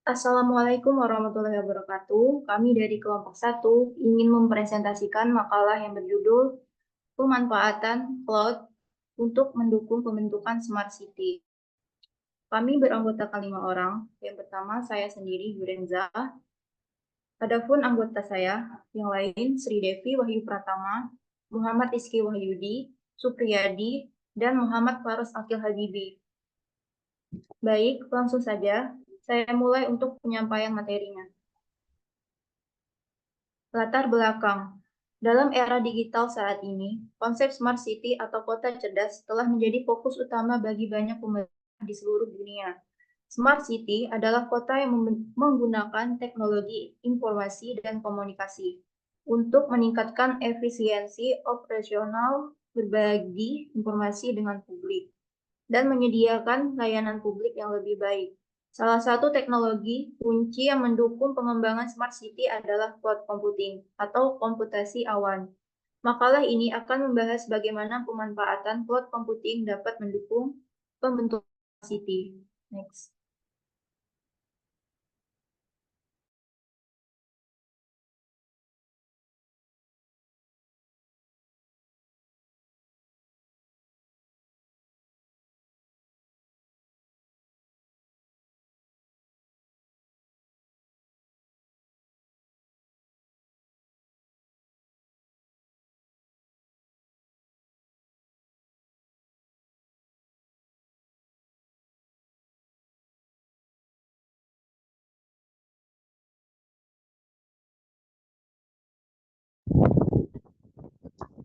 Assalamualaikum warahmatullahi wabarakatuh. Kami dari kelompok 1 ingin mempresentasikan makalah yang berjudul Pemanfaatan Cloud untuk mendukung pembentukan Smart City. Kami beranggotakan 5 orang. Yang pertama, saya sendiri, Jurenza. Adapun anggota saya yang lain, Sri Devi Wahyu Pratama, Muhammad Rizky Wahyudi, Supriyadi, dan Muhammad Faros Akil Habibi. Baik, langsung saja. Saya mulai untuk penyampaian materinya. Latar belakang. Dalam era digital saat ini, konsep Smart City atau kota cerdas telah menjadi fokus utama bagi banyak pemerintah di seluruh dunia. Smart City adalah kota yang menggunakan teknologi informasi dan komunikasi untuk meningkatkan efisiensi operasional, berbagi informasi dengan publik, dan menyediakan layanan publik yang lebih baik. Salah satu teknologi kunci yang mendukung pengembangan Smart City adalah cloud computing atau komputasi awan. Makalah ini akan membahas bagaimana pemanfaatan cloud computing dapat mendukung pembentukan city. Next.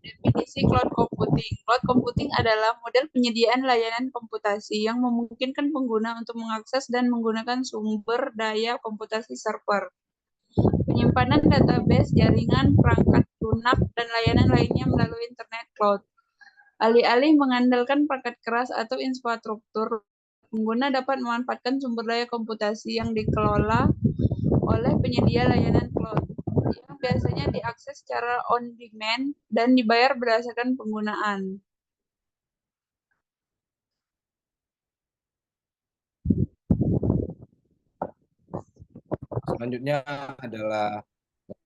Definisi cloud computing. Cloud computing adalah model penyediaan layanan komputasi yang memungkinkan pengguna untuk mengakses dan menggunakan sumber daya komputasi server, penyimpanan database, jaringan, perangkat lunak, dan layanan lainnya melalui internet cloud. Alih-alih mengandalkan perangkat keras atau infrastruktur, pengguna dapat memanfaatkan sumber daya komputasi yang dikelola oleh penyedia layanan cloud, yang biasanya diakses secara on-demand dan dibayar berdasarkan penggunaan. Selanjutnya adalah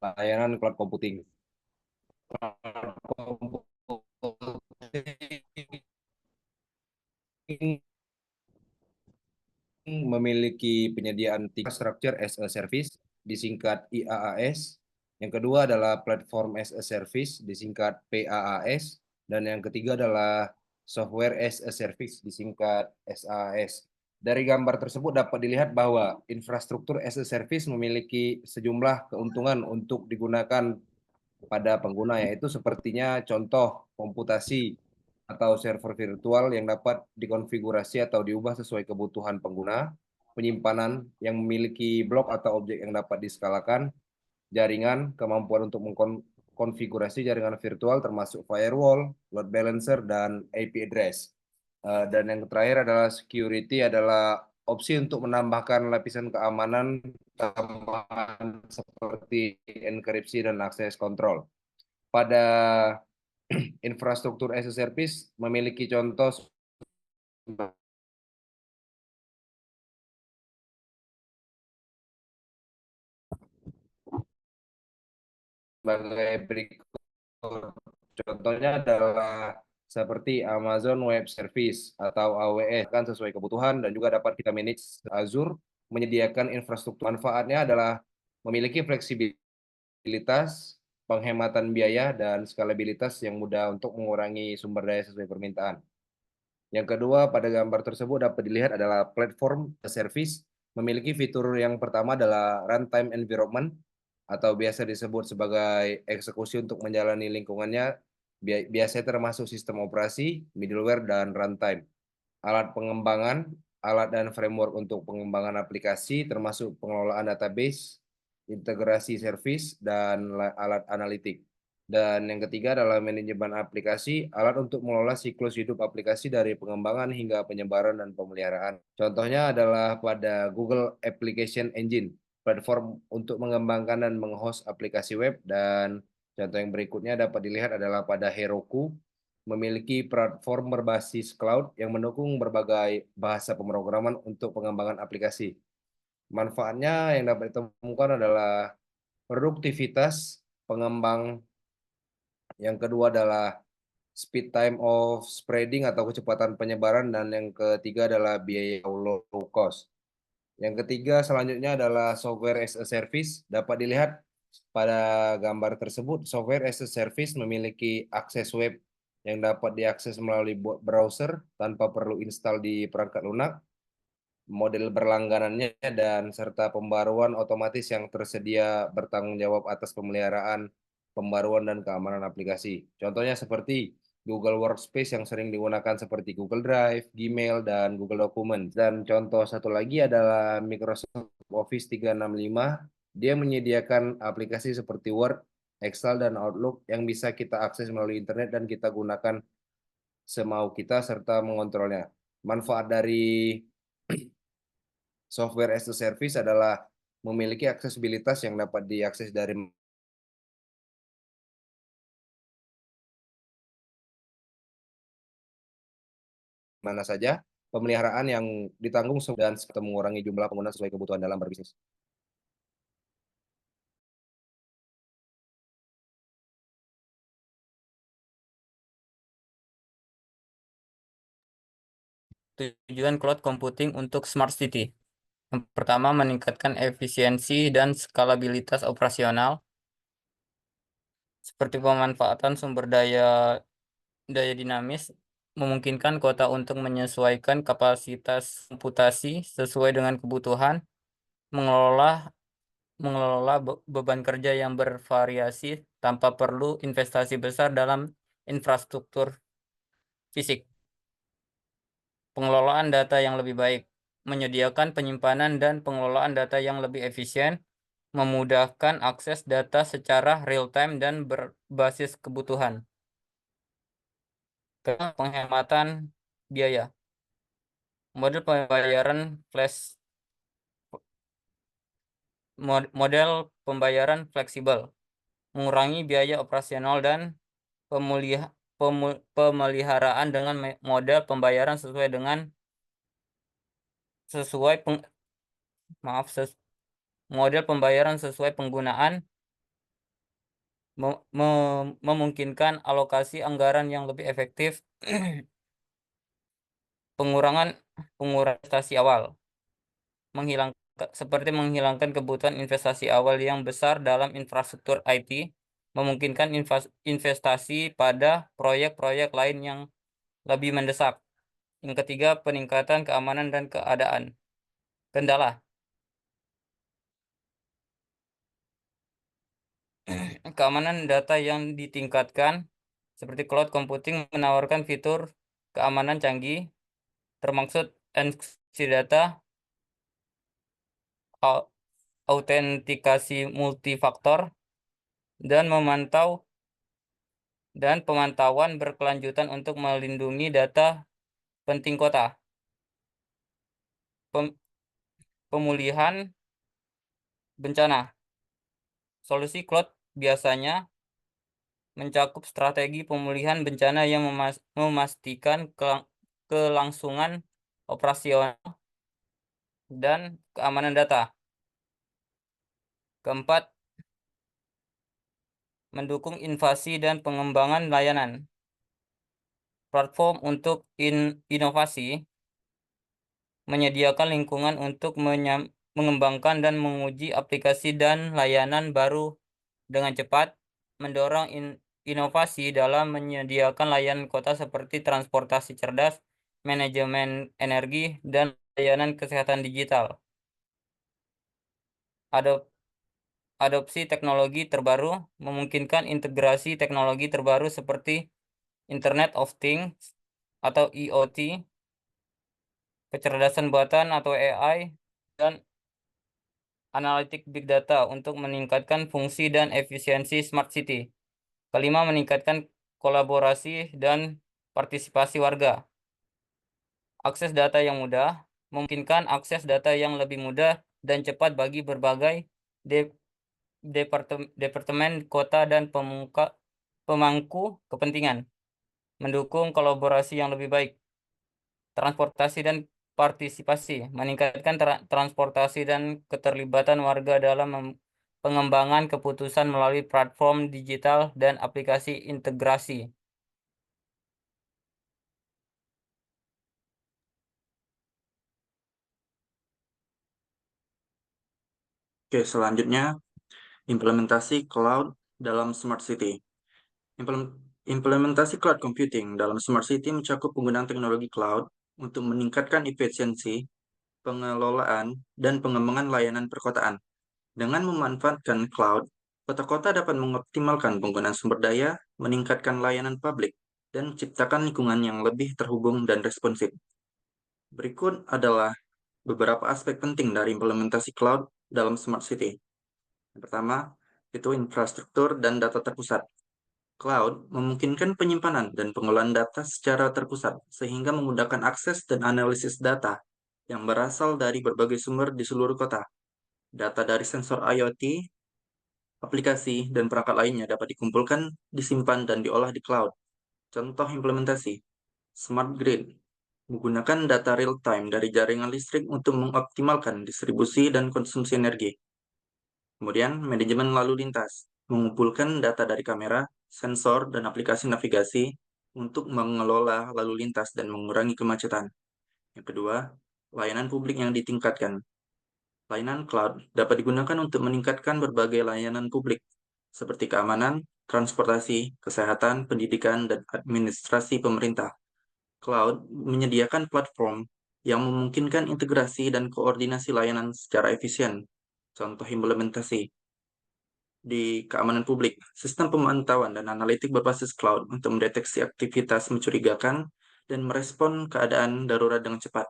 layanan cloud computing. Cloud computing memiliki penyediaan infrastructure as a service, disingkat IaaS. Yang kedua adalah platform as a service, disingkat PaaS. Dan yang ketiga adalah software as a service, disingkat SaaS. Dari gambar tersebut dapat dilihat bahwa infrastruktur as a service memiliki sejumlah keuntungan untuk digunakan pada pengguna, yaitu sepertinya contoh komputasi atau server virtual yang dapat dikonfigurasi atau diubah sesuai kebutuhan pengguna, penyimpanan yang memiliki blok atau objek yang dapat diskalakan, jaringan, kemampuan untuk mengkonfigurasi jaringan virtual termasuk firewall, load balancer, dan IP address. Dan yang terakhir adalah security, adalah opsi untuk menambahkan lapisan keamanan tambahan seperti enkripsi dan akses kontrol. Pada infrastruktur as a service memiliki contoh sebagai berikut. Contohnya adalah seperti Amazon Web Service atau AWS, kan sesuai kebutuhan, dan juga dapat kita manage. Azure menyediakan infrastruktur. Manfaatnya adalah memiliki fleksibilitas, penghematan biaya, dan skalabilitas yang mudah untuk mengurangi sumber daya sesuai permintaan. Yang kedua, pada gambar tersebut dapat dilihat adalah platform service memiliki fitur yang pertama adalah runtime environment atau biasa disebut sebagai eksekusi untuk menjalani lingkungannya, biasanya termasuk sistem operasi, middleware, dan runtime. Alat pengembangan, alat dan framework untuk pengembangan aplikasi termasuk pengelolaan database, integrasi service, dan alat analitik. Dan yang ketiga adalah manajemen aplikasi, alat untuk mengelola siklus hidup aplikasi dari pengembangan hingga penyebaran dan pemeliharaan. Contohnya adalah pada Google Application Engine, platform untuk mengembangkan dan menghost aplikasi web. Dan contoh yang berikutnya dapat dilihat adalah pada Heroku, memiliki platform berbasis cloud yang mendukung berbagai bahasa pemrograman untuk pengembangan aplikasi. Manfaatnya yang dapat ditemukan adalah produktivitas pengembang. Yang kedua adalah speed time of spreading atau kecepatan penyebaran, dan yang ketiga adalah biaya low cost. Yang ketiga selanjutnya adalah software as a service. Dapat dilihat pada gambar tersebut, software as a service memiliki akses web yang dapat diakses melalui browser tanpa perlu install di perangkat lunak, model berlangganannya, dan serta pembaruan otomatis yang tersedia bertanggung jawab atas pemeliharaan, pembaruan, dan keamanan aplikasi. Contohnya seperti Google Workspace yang sering digunakan seperti Google Drive, Gmail, dan Google Documents. Dan contoh satu lagi adalah Microsoft Office 365. Dia menyediakan aplikasi seperti Word, Excel, dan Outlook yang bisa kita akses melalui internet dan kita gunakan semau kita serta mengontrolnya. Manfaat dari software as a service adalah memiliki aksesibilitas yang dapat diakses dari mana saja, pemeliharaan yang ditanggung dan mengurangi jumlah pengguna sesuai kebutuhan dalam berbisnis. Tujuan cloud computing untuk smart city. Yang pertama, meningkatkan efisiensi dan skalabilitas operasional, seperti pemanfaatan sumber daya dinamis, memungkinkan kota untuk menyesuaikan kapasitas komputasi sesuai dengan kebutuhan, mengelola beban kerja yang bervariasi tanpa perlu investasi besar dalam infrastruktur fisik. Pengelolaan data yang lebih baik, menyediakan penyimpanan dan pengelolaan data yang lebih efisien, memudahkan akses data secara real-time dan berbasis kebutuhan. Penghematan biaya. Model pembayaran fleksibel, mengurangi biaya operasional dan pemeliharaan dengan model pembayaran model pembayaran sesuai penggunaan, memungkinkan alokasi anggaran yang lebih efektif, pengurangan investasi awal, seperti menghilangkan kebutuhan investasi awal yang besar dalam infrastruktur IT, memungkinkan investasi pada proyek-proyek lain yang lebih mendesak. Yang ketiga, peningkatan keamanan dan kendala. Keamanan data yang ditingkatkan, seperti cloud computing menawarkan fitur keamanan canggih, termaksud enkripsi data, autentikasi multifaktor, dan pemantauan berkelanjutan untuk melindungi data penting kota. Pemulihan bencana. Solusi cloud biasanya mencakup strategi pemulihan bencana yang memastikan kelangsungan operasional dan keamanan data. Keempat, mendukung inovasi dan pengembangan layanan. Platform untuk inovasi menyediakan lingkungan untuk mengembangkan dan menguji aplikasi dan layanan baru dengan cepat, mendorong inovasi dalam menyediakan layanan kota seperti transportasi cerdas, manajemen energi, dan layanan kesehatan digital. Adopsi teknologi terbaru memungkinkan integrasi teknologi terbaru seperti Internet of Things atau IoT, kecerdasan buatan atau AI, dan analitik big data untuk meningkatkan fungsi dan efisiensi smart city. Kelima, meningkatkan kolaborasi dan partisipasi warga. Akses data yang mudah, memungkinkan akses data yang lebih mudah dan cepat bagi berbagai departemen kota dan pemangku kepentingan, mendukung kolaborasi yang lebih baik. Transportasi dan partisipasi, meningkatkan transportasi dan keterlibatan warga dalam pengembangan keputusan melalui platform digital dan aplikasi integrasi. Oke, selanjutnya implementasi cloud dalam Smart City. Implementasi cloud computing dalam Smart City mencakup penggunaan teknologi cloud untuk meningkatkan efisiensi, pengelolaan, dan pengembangan layanan perkotaan. Dengan memanfaatkan cloud, kota-kota dapat mengoptimalkan penggunaan sumber daya, meningkatkan layanan publik, dan menciptakan lingkungan yang lebih terhubung dan responsif. Berikut adalah beberapa aspek penting dari implementasi cloud dalam Smart City. Yang pertama, itu infrastruktur dan data terpusat. Cloud memungkinkan penyimpanan dan pengelolaan data secara terpusat, sehingga memudahkan akses dan analisis data yang berasal dari berbagai sumber di seluruh kota. Data dari sensor IoT, aplikasi, dan perangkat lainnya dapat dikumpulkan, disimpan, dan diolah di cloud. Contoh implementasi, Smart Grid, menggunakan data real-time dari jaringan listrik untuk mengoptimalkan distribusi dan konsumsi energi. Kemudian, manajemen lalu lintas, mengumpulkan data dari kamera, sensor, dan aplikasi navigasi untuk mengelola lalu lintas dan mengurangi kemacetan. Yang kedua, layanan publik yang ditingkatkan. Layanan cloud dapat digunakan untuk meningkatkan berbagai layanan publik, seperti keamanan, transportasi, kesehatan, pendidikan, dan administrasi pemerintah. Cloud menyediakan platform yang memungkinkan integrasi dan koordinasi layanan secara efisien. Contoh implementasi di keamanan publik, sistem pemantauan dan analitik berbasis cloud untuk mendeteksi aktivitas mencurigakan dan merespon keadaan darurat dengan cepat.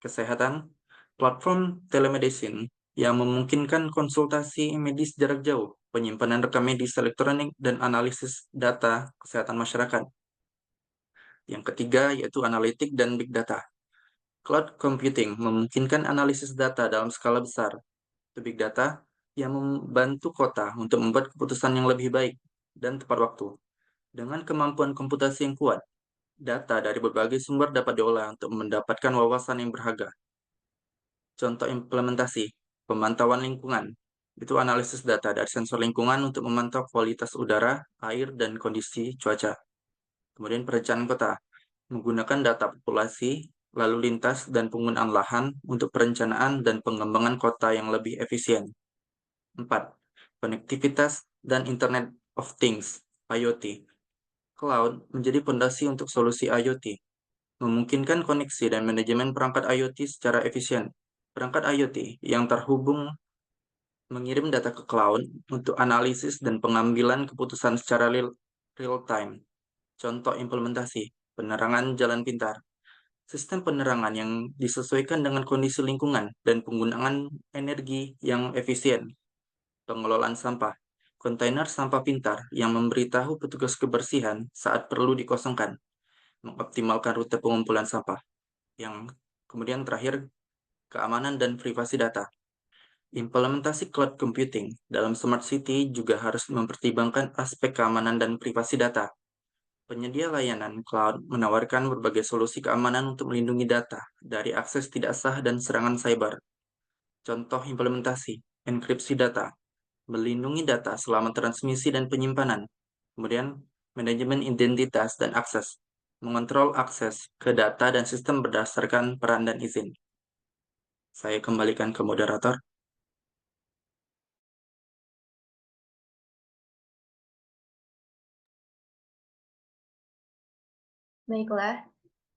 Kesehatan, platform telemedicine yang memungkinkan konsultasi medis jarak jauh, penyimpanan rekam medis elektronik, dan analisis data kesehatan masyarakat. Yang ketiga yaitu analitik dan big data. Cloud computing memungkinkan analisis data dalam skala besar. Big data yang membantu kota untuk membuat keputusan yang lebih baik dan tepat waktu. Dengan kemampuan komputasi yang kuat, data dari berbagai sumber dapat diolah untuk mendapatkan wawasan yang berharga. Contoh implementasi, pemantauan lingkungan. Itu analisis data dari sensor lingkungan untuk memantau kualitas udara, air, dan kondisi cuaca. Kemudian perencanaan kota, menggunakan data populasi, lalu lintas, dan penggunaan lahan untuk perencanaan dan pengembangan kota yang lebih efisien. 4. Konektivitas dan Internet of Things, IoT. Cloud menjadi fondasi untuk solusi IoT, memungkinkan koneksi dan manajemen perangkat IoT secara efisien. Perangkat IoT yang terhubung mengirim data ke cloud untuk analisis dan pengambilan keputusan secara real-time. Contoh implementasi, penerangan jalan pintar. Sistem penerangan yang disesuaikan dengan kondisi lingkungan dan penggunaan energi yang efisien. Pengelolaan sampah, kontainer sampah pintar yang memberitahu petugas kebersihan saat perlu dikosongkan, mengoptimalkan rute pengumpulan sampah. Yang kemudian terakhir, keamanan dan privasi data. Implementasi cloud computing dalam Smart City juga harus mempertimbangkan aspek keamanan dan privasi data. Penyedia layanan cloud menawarkan berbagai solusi keamanan untuk melindungi data dari akses tidak sah dan serangan cyber. Contoh implementasi, enkripsi data, melindungi data selama transmisi dan penyimpanan. Kemudian, manajemen identitas dan akses, mengontrol akses ke data dan sistem berdasarkan peran dan izin. Saya kembalikan ke moderator. Baiklah,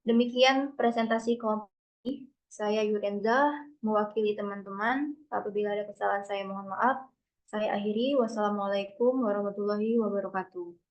demikian presentasi kelompok ini. Saya Yurenza, mewakili teman-teman. Apabila ada kesalahan saya mohon maaf. Saya akhiri. Wassalamualaikum warahmatullahi wabarakatuh.